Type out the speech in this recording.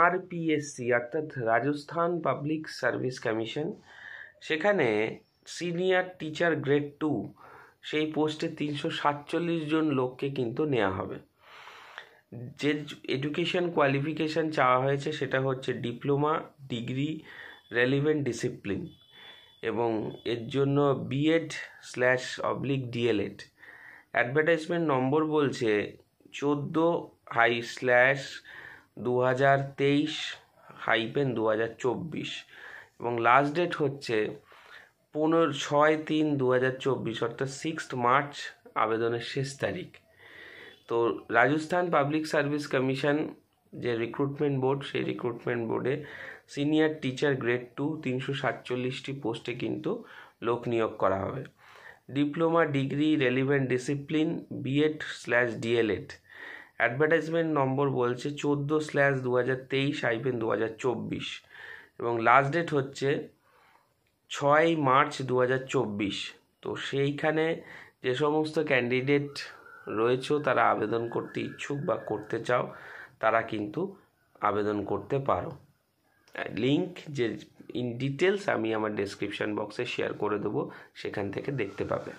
আরপিএসসি অর্থাৎ Rajasthan public service commission, সেখানে senior teacher grade 2 সেই পোস্টে 347 জন লোককে কিন্তু নেওয়া হবে। যে এডুকেশন কোয়ালিফিকেশান চাওয়া হয়েছে সেটা হচ্ছে ডিপ্লোমা, ডিগ্রি, রেলিভেন্ট ডিসিপ্লিন, এবং এর জন্য BEd/DLEd। অ্যাডভার্টাইজমেন্ট নম্বর বলছে 14/2023/2024, এবং লাস্ট ডেট হচ্ছে 15/6/3/2024, অর্থাৎ 6 মার্চ আবেদনের শেষ তারিখ। তো রাজস্থান পাবলিক সার্ভিস কমিশন যে রিক্রুটমেন্ট বোর্ড, সেই রিক্রুটমেন্ট বোর্ডে সিনিয়র টিচার গ্রেড 2 347টি পোস্টে কিন্তু লোক নিয়োগ করা হবে। Diploma, degree, relevant discipline, BEd/DLEd। Advertisement নম্বর বলছে 14/2023/2024, এবং লাস্ট ডেট হচ্ছে 6 মার্চ 2024। তো সেইখানে যে সমস্ত ক্যান্ডিডেট রয়েছে তারা আবেদন করতে ইচ্ছুক বা করতে চাও, তারা কিন্তু আবেদন করতে পারো। লিঙ্ক যে ইন ডিটেলস আমি আমার ডেসক্রিপশন বক্সে শেয়ার করে দেবো, সেখান থেকে দেখতে পাবে।